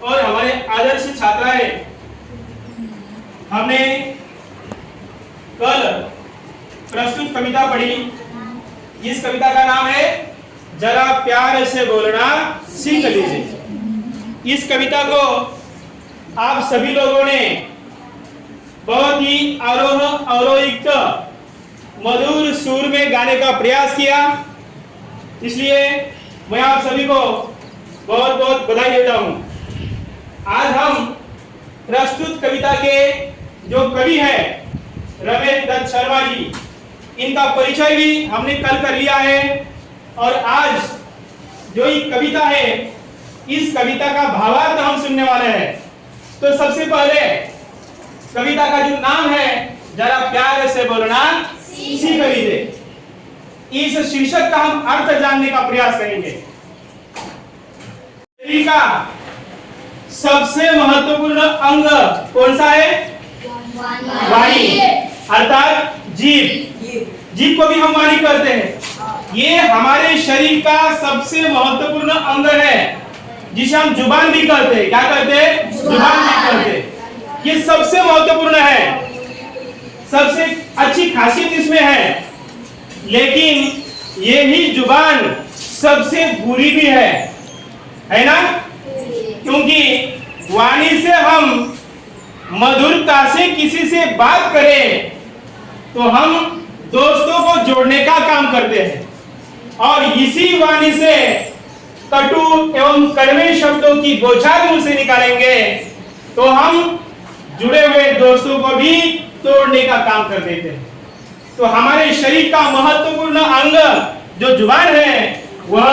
और हमारे आदर्श छात्राएं, हमने कल प्रस्तुत कविता पढ़ी। इस कविता का नाम है जरा प्यार से बोलना सीख लीजिए। इस कविता को आप सभी लोगों ने बहुत ही अवरोहित मधुर सुर में गाने का प्रयास किया, इसलिए मैं आप सभी को बहुत बहुत बधाई देता हूं। आज हम प्रस्तुत कविता के जो कवि हैं रमेश दत्त शर्मा जी, इनका परिचय भी हमने कल कर लिया है और आज जो ये कविता है, इस कविता का भावार्थ हम सुनने वाले हैं। तो सबसे पहले कविता का जो नाम है जरा प्यार से बोलना सीख लीजिए, इस शीर्षक का हम अर्थ जानने का प्रयास करेंगे। शरीर का सबसे महत्वपूर्ण अंग कौन सा है? वाणी, अर्थात जीभ। जीभ को भी हम वाणी कहते हैं। ये हमारे शरीर का सबसे महत्वपूर्ण अंग है, जिसे हम जुबान भी कहते हैं। क्या कहते हैं? जुबान भी कहते हैं। ये सबसे महत्वपूर्ण है, सबसे अच्छी खासियत इसमें है, लेकिन यही जुबान सबसे बुरी भी है ना? क्योंकि वाणी से हम मधुरता से किसी से बात करें तो हम दोस्तों को जोड़ने का काम करते हैं, और इसी वाणी से कटु एवं कड़वे शब्दों की बौछार मुंह से निकालेंगे तो हम जुड़े हुए दोस्तों को भी तोड़ने का काम कर देते हैं। तो हमारे शरीर का महत्वपूर्ण अंग जो जुबान है वह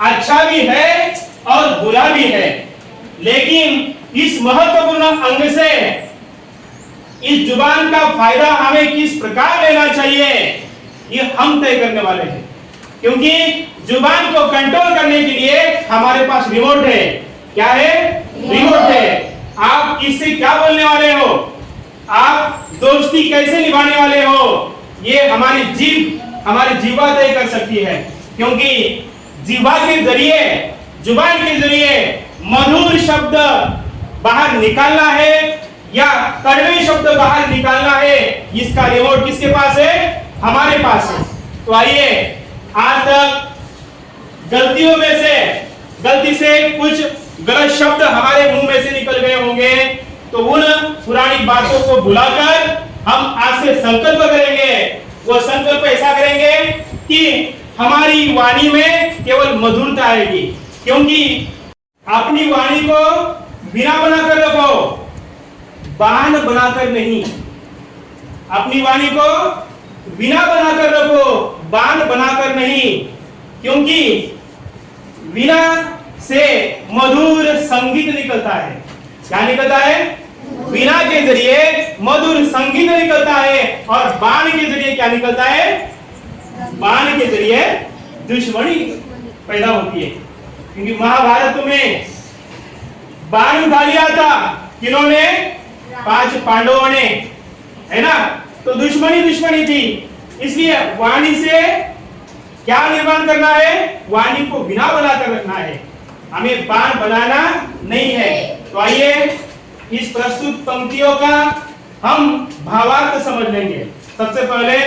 अच्छा भी है और बुरा भी है, लेकिन इस महत्वपूर्ण अंग से इस जुबान का फायदा हमें किस प्रकार लेना चाहिए ये हम तय करने वाले हैं। क्योंकि जुबान को कंट्रोल करने के लिए हमारे पास रिमोट है। क्या है? रिमोट है। आप इससे क्या बोलने वाले हो, आप दोस्ती कैसे निभाने वाले हो, ये हमारी जीवा तय कर सकती है। क्योंकि जीवा के जरिए, जुबान के जरिए मधुर शब्द बाहर निकालना है या कड़वे शब्द बाहर निकालना है, इसका रिमोट किसके पास है? हमारे पास है। तो आइए, आज तक गलती से कुछ गलत शब्द हमारे मुंह में से निकल गए होंगे, तो उन पुरानी बातों को भुलाकर हम आज से संकल्प करेंगे। वो संकल्प ऐसा करेंगे कि हमारी वाणी में केवल मधुरता आएगी। क्योंकि अपनी वाणी को बिना बनाकर रखो, बाण बनाकर नहीं। अपनी वाणी को बिना बनाकर रखो, बाण बनाकर नहीं। क्योंकि बिना से मधुर संगीत निकलता है। क्या निकलता है? बिना के जरिए मधुर संगीत निकलता है, और बाण के जरिए क्या निकलता है? बाण के जरिए दुश्मनी पैदा होती है। क्योंकि महाभारत में बाण उठा लिया था किन्होंने? 5 पांडवों ने, है ना? तो दुश्मनी थी। इसलिए वाणी से क्या निर्माण करना है? वाणी को बिना बनाकर रखना है, हमें बाण बनाना नहीं है। तो आइए इस प्रस्तुत पंक्तियों का हम भावार्थ समझ लेंगे। सबसे पहले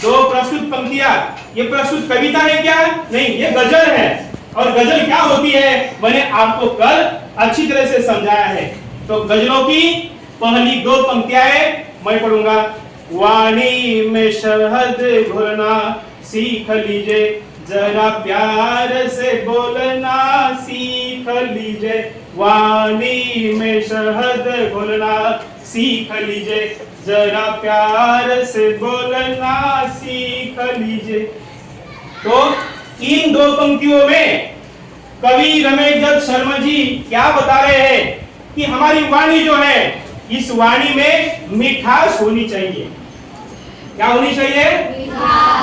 दो प्रस्तुत पंक्तियां, ये प्रस्तुत कविता है क्या? नहीं, ये गजल है। और गजल क्या होती है मैंने आपको कल अच्छी तरह से समझाया है। तो गजलों की पहली 2 पंक्तियां है, मैं पढ़ूंगा। वाणी में शहद घोलना सीख लीजिए, जरा प्यार से बोलना सीख लीजिए। वाणी में शहद घोलना सीख लीजिए, जरा प्यार से बोलना सीख लीजिए। तो इन 2 पंक्तियों में कवि रमेश दत्त शर्मा जी क्या बता रहे हैं कि हमारी वाणी जो है, इस वाणी में मिठास होनी चाहिए। क्या होनी चाहिए?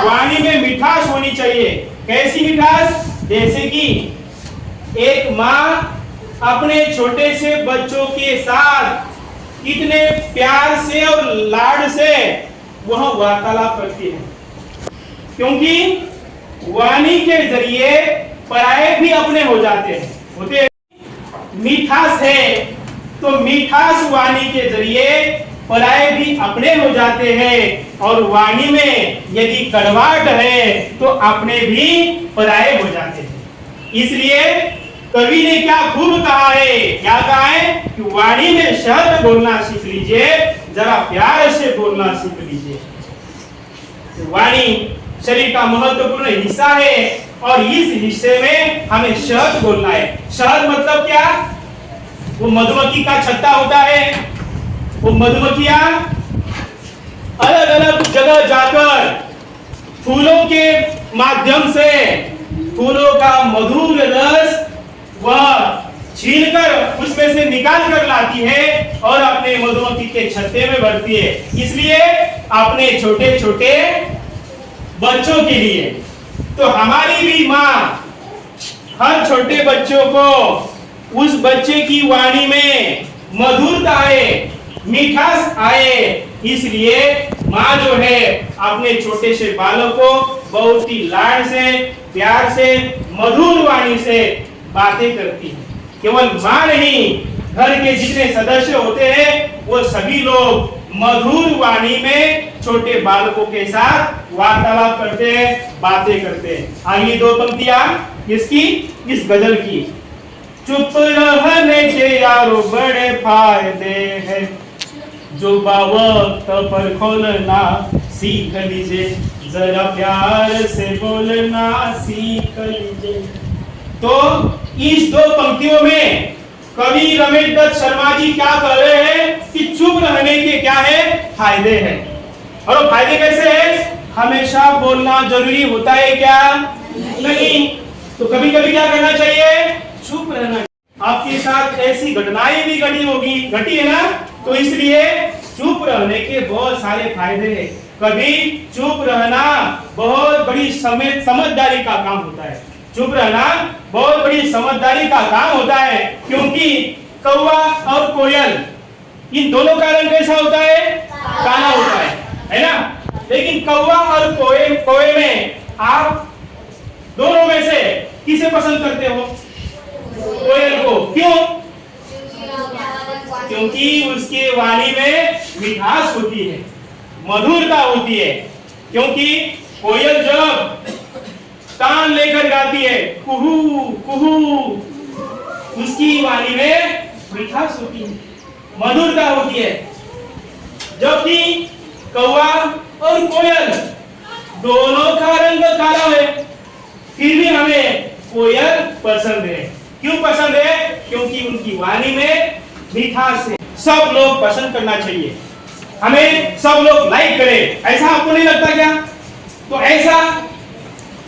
वाणी में मिठास होनी चाहिए। कैसी मिठास? जैसे कि एक माँ अपने छोटे से बच्चों के साथ कितने प्यार से और लाड से वह वार्तालाप करती है। क्योंकि वाणी के जरिए पराये भी अपने हो जाते हैं, होते हैं। मीठास है, तो मीठास वाणी के जरिए पराये भी अपने हो जाते हैं, और वाणी में यदि कड़वाहट है तो अपने भी पराये हो जाते हैं। इसलिए कवि ने क्या खूब कहा है, क्या कहा है कि वाणी में शब्द बोलना सीख लीजिए, जरा प्यार से बोलना सीख लीजिए। वाणी शरीर का महत्वपूर्ण हिस्सा है, और इस हिस्से में हमें शहद बोलना है। शहद मतलब क्या? वो मधुमक्खी का छत्ता होता है। वो मधुमक्खियां अलग अलग जगह जाकर फूलों के माध्यम से फूलों का मधुर रस वह छीलकर उसमें से निकाल कर लाती है और अपने मधुमक्खी के छत्ते में भरती है। इसलिए अपने छोटे छोटे बच्चों के लिए, तो हमारी भी माँ हर छोटे बच्चों को उस बच्चे की वाणी में मधुरता आए, मीठास आए, इसलिए माँ जो है अपने छोटे से बालक को बहुत ही लाड से, प्यार से, मधुर वाणी से बातें करती है। केवल माँ नहीं, घर के जितने सदस्य होते हैं वो सभी लोग मधुर वाणी में छोटे बालकों के साथ वार्तालाप करते हैं, बातें करते हैं। आगे दो पंक्तियां इसकी, इस गजल की। चुप रहने के यारो बड़े फायदे हैं, जो वक्त पर खोलना सीख लीजिए, जरा प्यार से बोलना सीख लीजिए। तो इस दो पंक्तियों में कवि रमेश दत्त शर्मा जी क्या कह रहे हैं कि चुप रहने के क्या है, फायदे हैं। और वो फायदे कैसे हैं? हमेशा बोलना जरूरी होता है क्या? नहीं। तो कभी कभी क्या करना चाहिए? चुप रहना। आपके साथ ऐसी घटनाएं भी घटी है ना, तो इसलिए चुप रहने के बहुत सारे फायदे हैं। कभी चुप रहना बहुत बड़ी समझदारी का काम होता है। चुप रहना बहुत बड़ी समझदारी का काम होता है, क्योंकि कौवा और कोयल इन दोनों का रंग कैसा होता है? काला होता है ना। लेकिन कौवा और कोयल में आप दोनों में से किसे पसंद करते हो? कोयल को। क्यों? क्योंकि उसके वाणी में मिठास होती है, मधुरता होती है। क्योंकि कोयल जब कान लेकर गाती है, कुहू कुहू, उसकी वाणी में मिठास होती है, मधुरता होती है। जबकि कौवा और कोयल दोनों का रंग काला है, फिर भी हमें कोयल पसंद है। क्यों पसंद है? क्योंकि उनकी वाणी में मिठास है। सब लोग पसंद करना चाहिए, हमें सब लोग लाइक करें, ऐसा आपको नहीं लगता क्या? तो ऐसा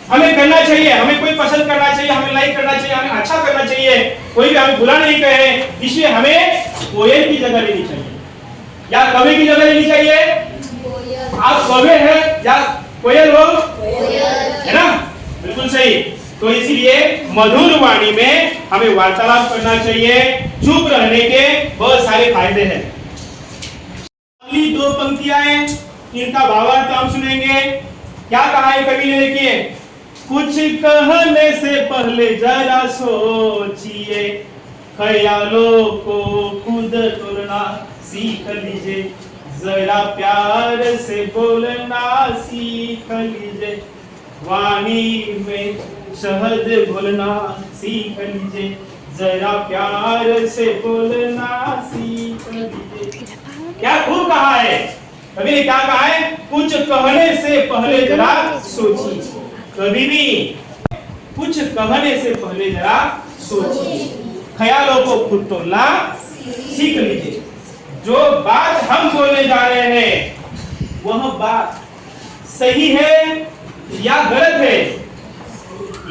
हमें करना चाहिए, हमें कोई पसंद करना चाहिए, हमें लाइक करना चाहिए, हमें अच्छा करना चाहिए, कोई भी हमें बुरा नहीं कहे। इसलिए हमें कोयल की जगह लेनी चाहिए या कौवे की जगह लेनी चाहिए? आप कौवे हैं या कोयल हो? है ना, बिल्कुल सही। तो इसलिए मधुर वाणी में हमें वार्तालाप करना चाहिए। चुप रहने के बहुत सारे फायदे हैं। अगली दो पंक्तियां हैं, इनका भावार्थ हम सुनेंगे। क्या कहा है कवि ने? देखिए, कुछ कहने से पहले जरा सोचिए, ख्यालों को खुद तोड़ना सीख लीजिए, जरा प्यार से बोलना सीख लीजिए, वाणी में शहद घोलना सीख लीजिए, जरा प्यार से बोलना सीख लीजिए। क्या खूब कहा है कवि ने। क्या कहा है? कुछ कहने से पहले जरा सोचिए। कभी भी कुछ कहने से पहले जरा सोचिए, ख्यालों को खुद तोड़ना सीख लीजिए। जो बात हम बोलने जा रहे हैं वह बात सही है या गलत है,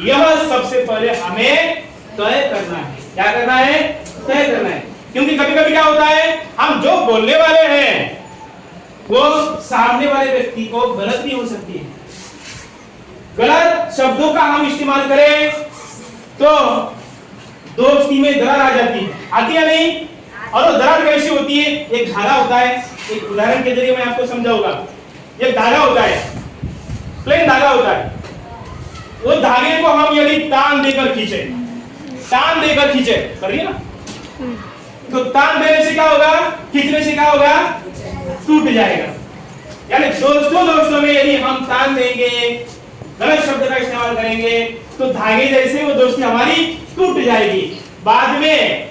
यह सबसे पहले हमें तय करना है। क्या करना है? तय करना है। क्योंकि कभी कभी क्या होता है, हम जो बोलने वाले हैं वो सामने वाले व्यक्ति को गलत भी हो सकती है। गलत शब्दों का हम इस्तेमाल करें तो दोस्ती में दरार आ जाती है, आती है नहीं? और वो दरार कैसी होती है? एक धागा होता है, एक उदाहरण के जरिए मैं आपको समझाऊंगा। एक धागा होता है, प्लेन धागा होता है। वो धागे को हम यदि तान देकर खींचे, करिए ना, तो तान देने से क्या होगा, खींचने से क्या होगा, टूट जाएगा। यानी दोस्तों में यदि हम तान देंगे, गलत शब्द का इस्तेमाल करेंगे, तो धागे जैसे वो दोस्ती हमारी टूट जाएगी। बाद में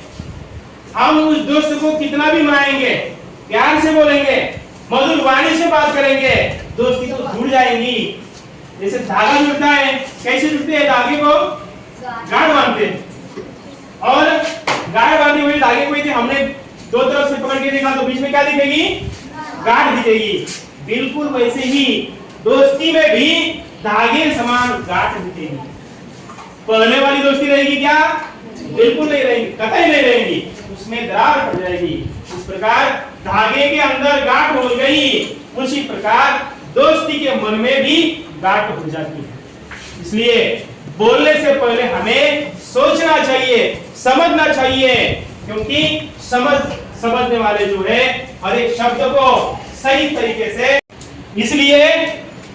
हम उस दोस्त को कितना भी मनाएंगे, प्यार से बोलेंगे, मधुर वाणी से बात करेंगे, दोस्ती तो जुड़ जाएगी। जैसे धागा जुड़ता है, कैसे जुड़ते हैं, धागे को गांठ बांधते हैं, और गांठ बांधी हुई धागे को यदि हमने दो तरफ से पकड़ के देखा तो बीच में क्या दिखेगी, गांठ दिखेगी। बिल्कुल वैसे ही दोस्ती में भी धागे समान गांठ दिखेगी। पहले वाली दोस्ती रहेगी क्या, बिल्कुल नहीं रहेगी, कतई नहीं रहेगी, उसमें दरार पड़ जाएगी। इस प्रकार धागे के अंदर गांठ हो गई, उसी प्रकार दोस्ती के मन में भी गांठ हो जाती है। इसलिए बोलने से पहले हमें सोचना चाहिए, समझना चाहिए, क्योंकि समझने वाले जो है हर एक शब्द को सही तरीके से, इसलिए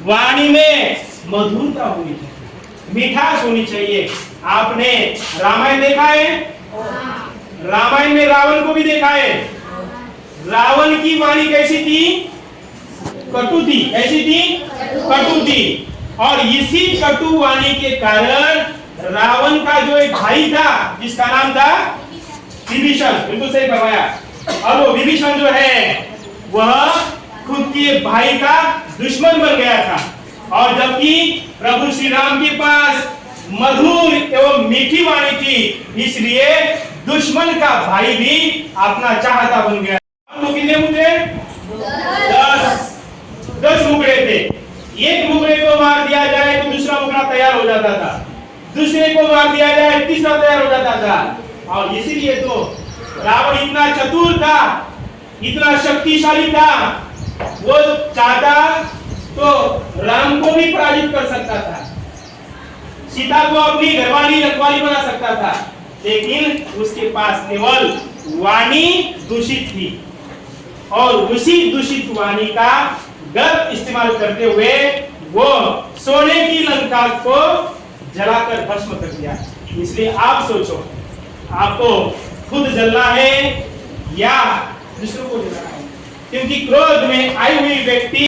वाणी में मधुरता होनी चाहिए, मिठास होनी चाहिए। आपने रामायण देखा है, रामायण में रावण को भी देखा है। रावण की वाणी कैसी थी, कटु थी, कैसी थी, कटु थी। और इसी कटु वाणी के कारण रावण का जो एक भाई था, जिसका नाम था विभीषण, बिल्कुल सही फरमाया, और वो विभीषण जो है वह खुद के भाई का दुश्मन बन गया था। और जबकि प्रभु श्री राम के पास मधुर एवं मीठी वाणी थी, इसलिए दुश्मन का भाई भी अपना चाहता बन गया। तो कितने मुकरे, 10 मुकरे थे। एक मुकरे को मार दिया जाए तो दूसरा मुकरा तैयार हो जाता था, दूसरे को मार दिया जाए तीसरा तैयार हो जाता था। और इसीलिए तो रावण इतना चतुर था, इतना शक्तिशाली था, वो चाहता तो राम को भी पराजित कर सकता था, सीता को अपनी घरवाली रखवाली बना सकता था, लेकिन उसके पास केवल वाणी दूषित थी, और उसी दूषित वाणी का गलत इस्तेमाल करते हुए वो सोने की लंका को जलाकर भस्म कर दिया। इसलिए आप सोचो, आपको खुद जलना है या दूसरों को जलाना है, क्योंकि क्रोध में आई हुई व्यक्ति